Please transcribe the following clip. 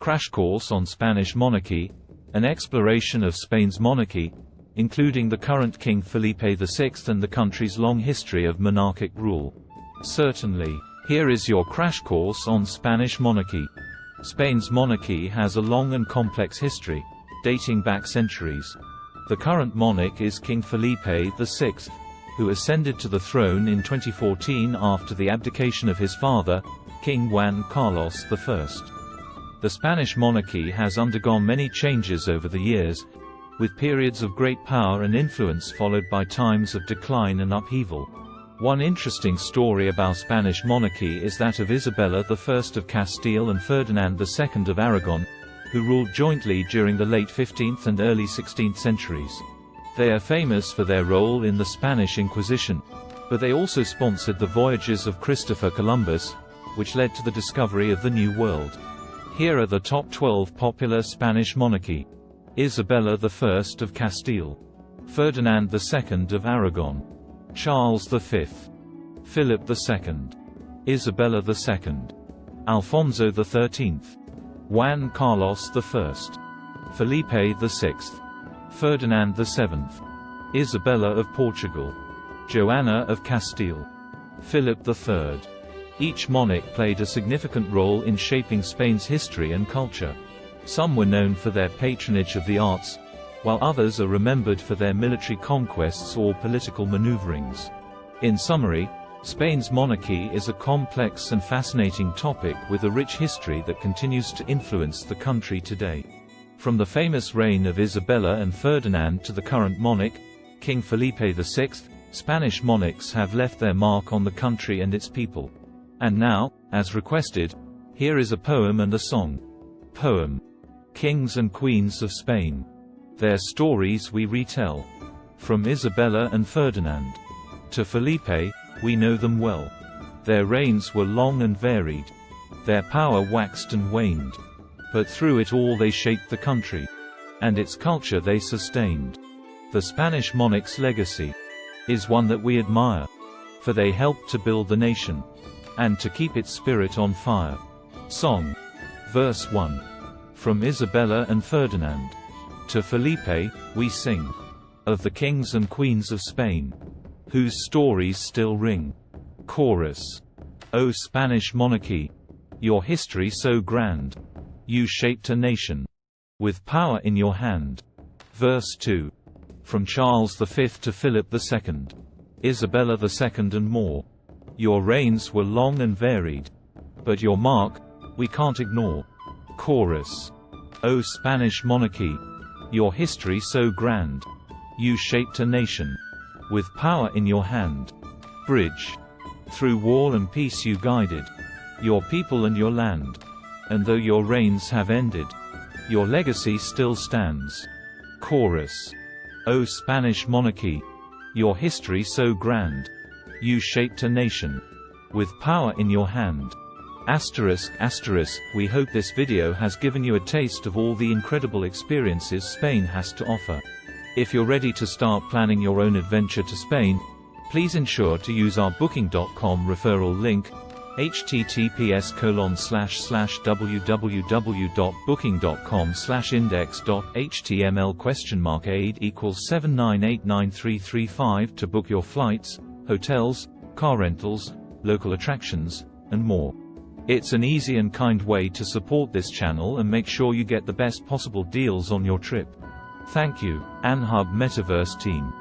Crash Course on Spanish Monarchy, an exploration of Spain's monarchy, including the current King Felipe VI and the country's long history of monarchic rule. Certainly. Here is your crash course on Spanish monarchy. Spain's monarchy has a long and complex history, dating back centuries. The current monarch is King Felipe VI, who ascended to the throne in 2014 after the abdication of his father, King Juan Carlos I. The Spanish monarchy has undergone many changes over the years, with periods of great power and influence followed by times of decline and upheaval. One interesting story about Spanish monarchy is that of Isabella I of Castile and Ferdinand II of Aragon, who ruled jointly during the late 15th and early 16th centuries. They are famous for their role in the Spanish Inquisition, but they also sponsored the voyages of Christopher Columbus, which led to the discovery of the New World. Here are the top 12 popular Spanish monarchy. Isabella I of Castile, Ferdinand II of Aragon, Charles V, Philip II, Isabella II, Alfonso XIII, Juan Carlos I, Felipe VI, Ferdinand VII, Isabella of Portugal, Joanna of Castile, Philip III. Each monarch played a significant role in shaping Spain's history and culture. Some were known for their patronage of the arts, while others are remembered for their military conquests or political maneuverings. In summary, Spain's monarchy is a complex and fascinating topic with a rich history that continues to influence the country today. From the famous reign of Isabella and Ferdinand to the current monarch, King Felipe VI, Spanish monarchs have left their mark on the country and its people. And now, as requested, here is a poem and a song. Poem. Kings and Queens of Spain. Their stories we retell. From Isabella and Ferdinand to Felipe, we know them well. Their reigns were long and varied. Their power waxed and waned. But through it all they shaped the country. And its culture they sustained. The Spanish monarch's legacy is one that we admire. For they helped to build the nation, and to keep its spirit on fire. Song. Verse 1. From Isabella and Ferdinand to Felipe, we sing of the kings and queens of Spain, whose stories still ring. Chorus. O Spanish monarchy, your history so grand, you shaped a nation with power in your hand. Verse 2. From Charles V to Philip II, Isabella II and more. Your reigns were long and varied, but your mark, we can't ignore. Chorus. O Spanish monarchy, your history so grand, you shaped a nation with power in your hand. Bridge. Through war and peace you guided your people and your land, and though your reigns have ended, your legacy still stands. Chorus. O Spanish monarchy, your history so grand, you shaped a nation with power in your hand. Asterisk, asterisk, we hope this video has given you a taste of all the incredible experiences Spain has to offer. If you're ready to start planning your own adventure to Spain, please ensure to use our booking.com referral link, https://www.booking.com/index.html aid equals 7989335 to book your flights, hotels, car rentals, local attractions, and more. It's an easy and kind way to support this channel and make sure you get the best possible deals on your trip. Thank you, Anhub Metaverse team.